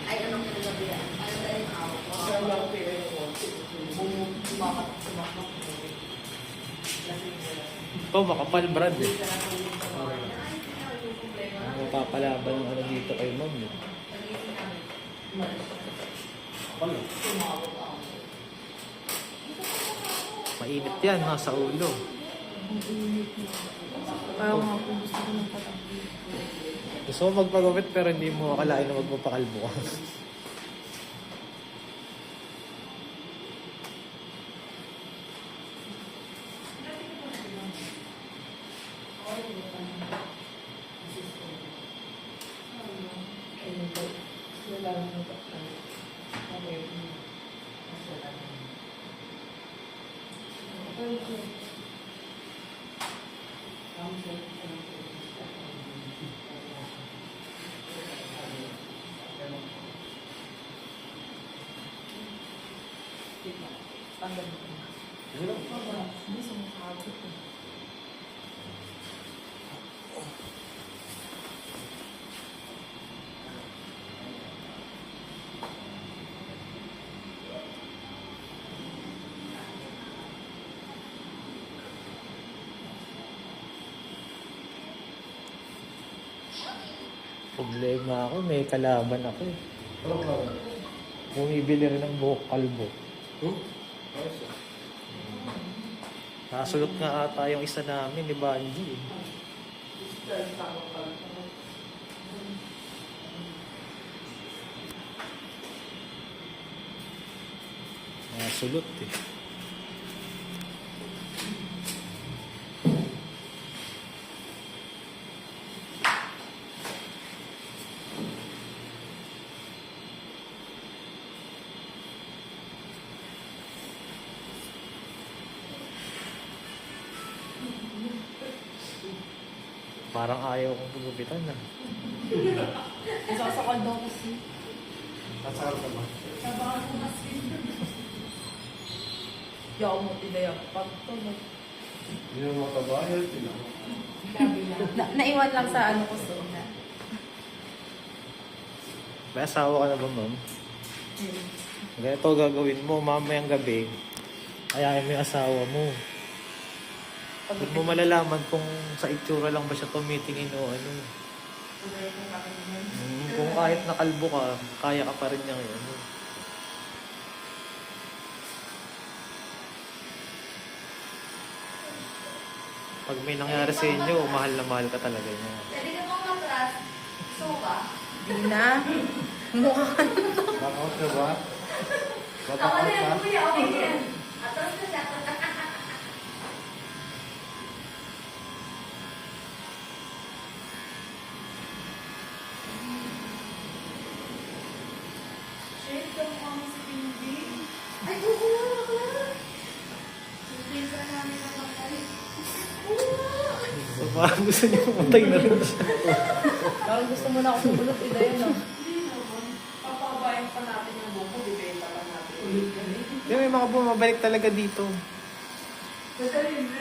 Ay, anong kinagabi yan? Ano tayo yung awak ko? Saan lang pera yung konti? Sumakat. Ito, makapal brad eh. Mapapalaban ng ano dito kay ma'am eh. Mainit yan, nasa ulo. Parang nga po gusto ko ng katabi. Gusto mo magpagupit pero hindi mo akalain na magpapakalbo ka. Hindi sumasabot eh. Problema ako, may kalaban ako eh. Bumibili rin ng buhok kalbo. Nasulot nga ata yung isa namin ni Banji eh. Nasulot eh. Parang ayaw kong gugupitan na. Nasasakal daw kasi. Nasakal ka ba? Sabakan ko kasi. Di ako motidaya. Pag ito, Hindi naman mataba, healthy lang. naiwan lang sa ano ko so na. May asawa ka na ba, ma'am? Ganito gagawin mo mamayang gabi. Ayayin mo yung asawa mo. Huwag mo malalaman kung sa itsura lang ba siya tumitingin o ano. Kung kahit nakalbo ka, kaya ka pa rin niya ngayon. Pag may nangyari sa inyo, mahal na mahal ka talaga niya. Pwede ka pang matras. Suka. Di na. Mukha ka na. Bakit ka ba? Ako Bakit na ka? yung kuya. Okay yan. Atras na siya. Shit, yung mga si Pindy. Ay, oo nga, bakla. Pinsa namin na bakla. So parang gusto niya pumatay na rin siya. Parang gusto mo na ako sumulot. Idaya no. Hindi naman. Papakabayan pa natin yung buko. Bibenta lang natin. Hindi, may mga bumabalik talaga dito.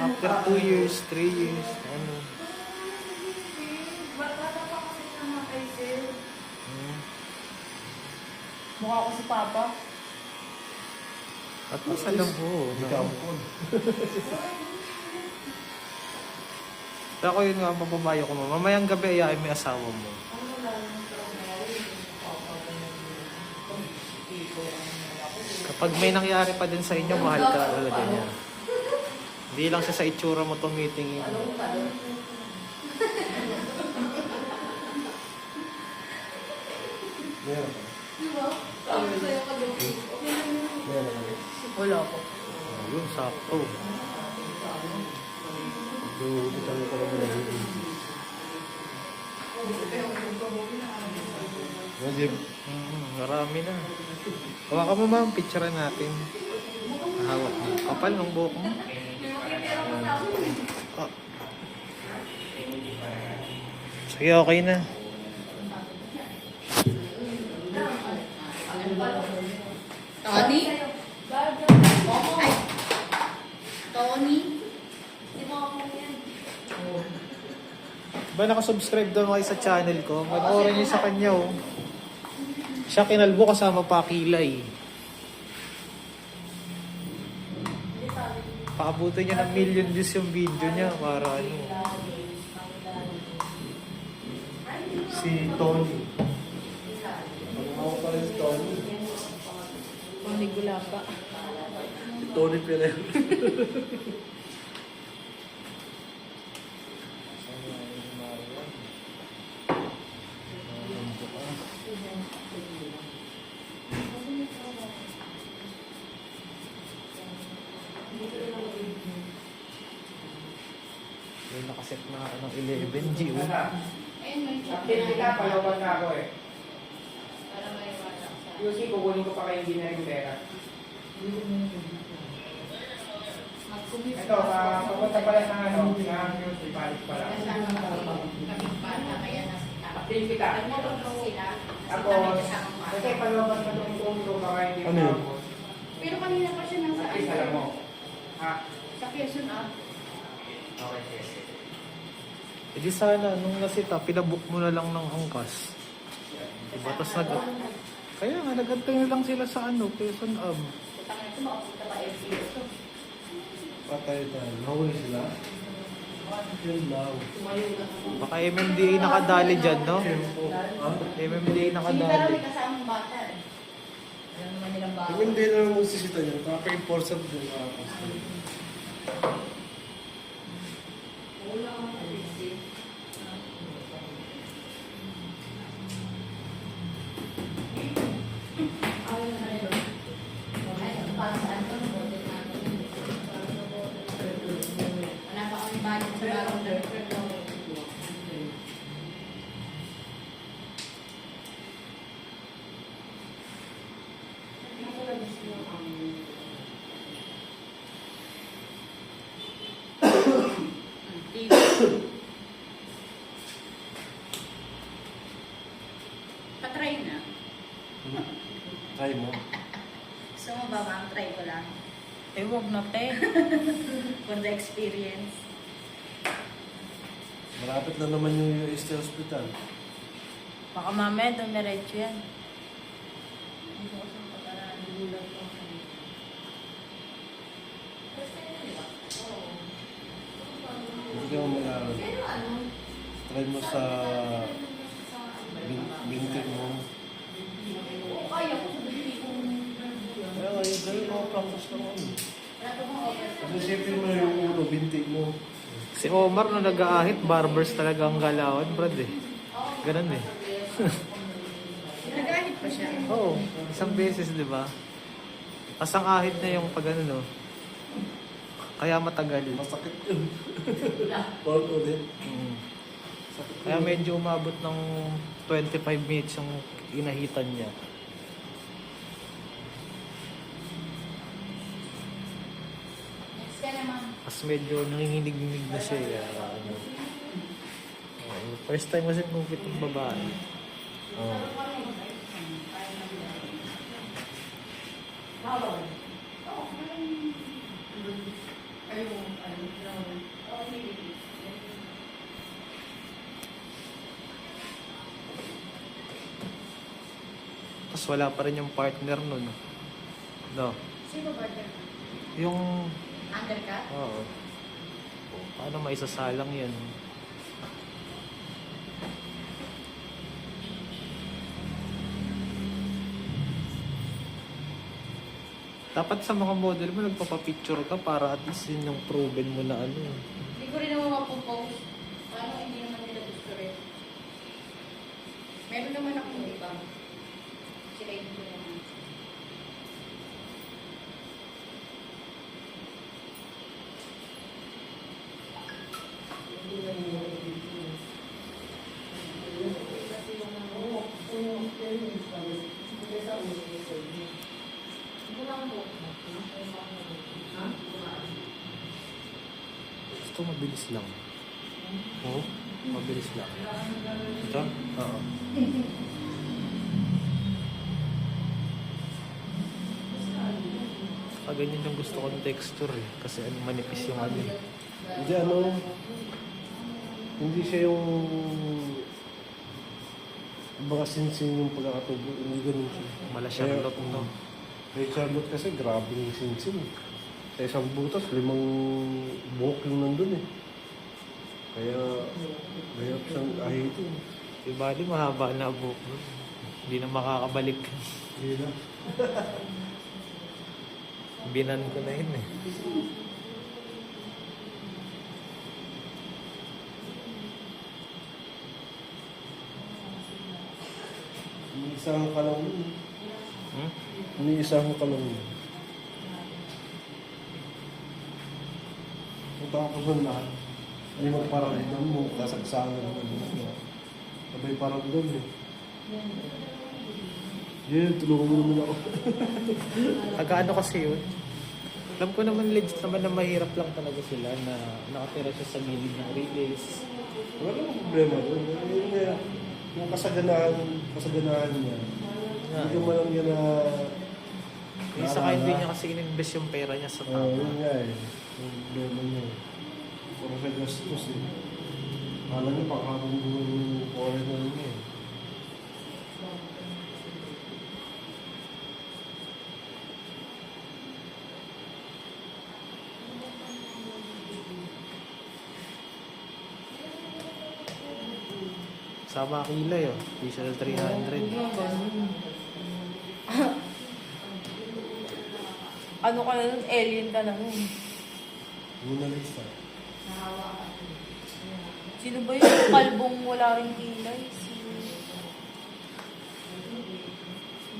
After 2 years, 3 years, ano. Bata pa kasi namatay, sir. Mukha ko si Papa. At mas alam ko. Hindi ka ampun. Pero ako yun nga, mababayo ko mo. Mamayang gabi, ayayin mo yung asawa mo. Kapag may nangyari pa din sa inyo, mahal ka talaga niya. Hindi lang siya sa itsura mo tumitingin. Meron ka. Sabi sa'yo kagabi. Meron ka. Wala ko. Yun, sakto. Gugupitan mo ka ba mula dito? Hindi. Marami na. Hawakan mo ma'am, picture natin. Hawak mo. Kapal ng buhok mo. Ah. Sige, okay na. Tony? Ay. Tony? Di mo ako yan. Ba nakasubscribe daw kayo sa channel ko? Mag-orin niyo sa kanya oh. Siya kinalbo kasama pa Kilay. Paabutin niya ng million views yung video niya para ano. Si Tony. Ako pa rin si Tony. Manigula pa. Si Tony Perel. Yung nakaset na ako ng 11G oh. Activity ka, palawan na ako eh. Yusi, kukunin ko pa kayo hindi na rin pera. Ito, papunta pala ng ano, ng Yusi, palit pala. Activity ka. Tapos, kasi palawan na itong tulong ka kayo hindi Ano yun? mo. Pero kanina pa siya nasa At least alam mo. Ha? sa Quezon Okay, sige. E di sana, nung nasita, pinabook mo na lang ng angkas. Diba? Tapos kaya nga, nagantay na lang sila sa ano, Quezon Ab. Patay tayo. Nahuli sila. Yun lang. Baka MMDA nakadali dyan, no? Ha? MMDA nakadali. kasamang bata eh. Alam naman nilang bawal. Yung hindi na lang magsisita niya. Kaka-enforcer din. Patry na. Try mo. Gusto mo ba ma'am? Try ko lang. Eh, huwag na, te. For the experience. Malapit na naman yung UST Hospital. Baka mamaya dumiretso yan. Hindi ka mo malaman. Try mo sa bintik mo. Kaya ko sabihin kung Kaya ngayon, ganun ako practice ka mo. Kasi isipin mo yung ulo, bintik mo. Si Omar nung nag-aahit, barbers talaga ang galawan, brad eh. Ganun eh. nag-ahit pa siya. Oo, isang beses, di ba? Kasang ahit na yung pag ano, no? Kaya matagal. Masakit yun. All ulit. Mm. Kaya medyo umabot ng 25 minutes yung inahitan niya. Next ka naman. Tapos medyo nanginginig-nig na siya. Ano. First time kasi kumupit ng babae. Oh. Tapos wala pa rin yung partner nun. No. Sino ba dyan? Yung... Undercut? Oo. Paano maisasalang yan? Dapat sa mga model mo, nagpapapicture ka para at least yun yung proven mo na ano. Hindi ko rin naman mapopost. Paano hindi naman nila gusto rin? Meron naman akong iba. Sila hindi ko naman. Ito mabilis lang. Oo, mabilis lang. Ito? Oo. Ganyan yung gusto ko ng texture eh. Kasi ano, manipis yung ano eh. Hindi ano, Hindi siya yung mga sinsin yung pagkakatubo. Hindi ganun siya. Mala Charlotte, no? Kay Charlotte kasi grabe yung sinsin. Sa isang butas, 5 buhok yung nandun eh. Kaya, mayroon siyang ahitin. Di bali, mahaba na buhok mo. Hindi na makakabalik. Hindi na. Binan ko na yun eh. Iniisahan ka lang yun. Hmm? Iniisahan ka lang yun. Kung tapos ang lahat, ay magparamdam mo, kasagsangan mo. Sabay paramdam eh. Yeah, tulungan mo naman ako. Taga ano kasi yun? Alam ko naman legit naman na mahirap lang talaga sila na nakatira siya sa gilid ng relays. Wala namang problema doon. Yung kasaganahan niya. Hindi mo lang yan na... Yung saka hindi niya kasi ininvest yung pera niya sa tao. yun nga eh. Yung problema niya eh. Puro siya gastos eh. Kala niya pakakarunduhan yung foreigner niya eh. Sama kilay oh. Visual 300. Ano ka na nun? Alien ka na nun. Muna Lisa. Sino ba yung kalbong wala rin kilay?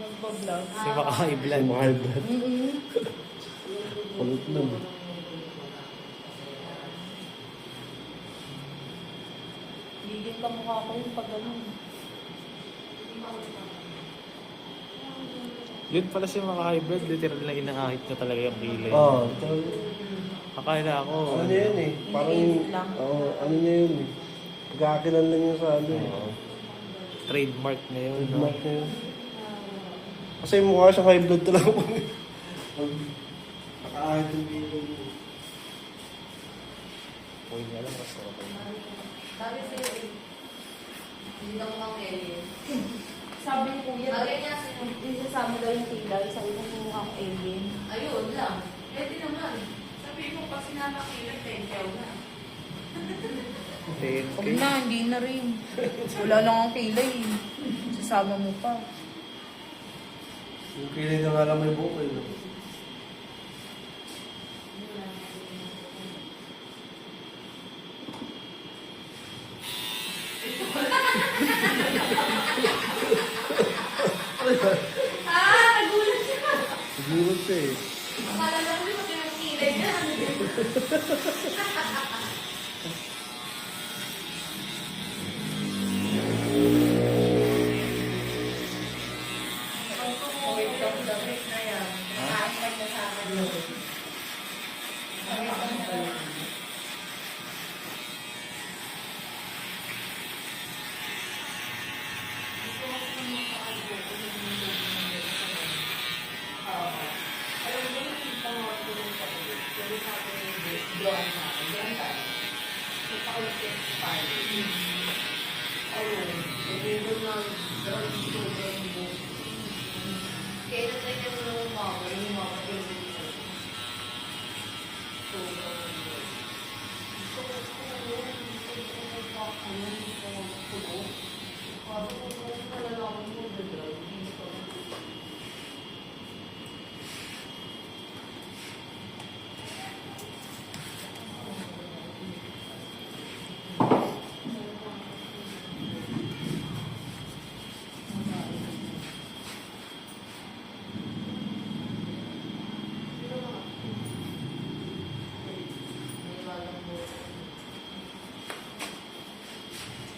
Nagpa-vlog. Si Makaiblan. Mahal ba? Kulit lang. Bigyan ka mukha ko yung pag ganun. Yun pala si Maka-hybrid. Literal na inaahit na talaga yung kilay. Oo. Akala ko. Ano niya yun eh? Parang yung... lang. Oo, ano niya yun eh? Pagkakakilan lang yun sa ano eh. Trademark na yun. No? Mark na yun. Kasi mukha siyang high blood talaga. Pag nakaahit yung bilog. Uy, nga lang. Mas okay. Sabi sa'yo eh. Hindi daw mukhang alien. Sabi ni Kuya, Bagay niya sino. yung sasama daw yung kilay, sabi ko mukha akong alien. Ayun lang. Pwede naman. Sabi mo, pag sinama kilay, tensyaw na. 10K. Huwag na, hindi na rin. Wala lang ang kilay. Sasama mo pa. Yung kilay na nga lang may bukol. No? Nagulat siya. Siguro siya eh. Akala lang mo yung kilay niya. Kaya natin yung mga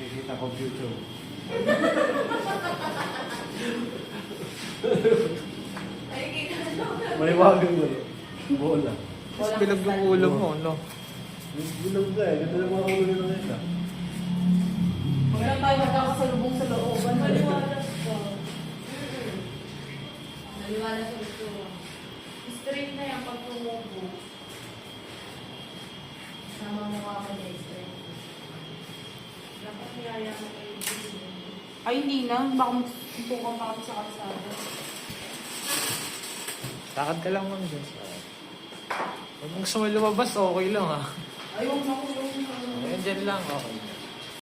Kikita ko future. May wagang mo. Bola. Mas bilag yung ulo mo, no? Bilog na eh. Ganda ng mga ulo na nila. Wala tayo magkakasalubong sa looban. Maliwalas ka. Naliwala sa gusto. Straight na yan pag tumubo. Sama mo ka niya straight. kaya mo kayo. Ay, hindi na. Baka magsutukan pa kami sa kalsada. Lakad ka lang ma'am dyan. Kung gusto mo lumabas, okay lang ha. Ayaw na ko. Ayan, dyan lang, okay.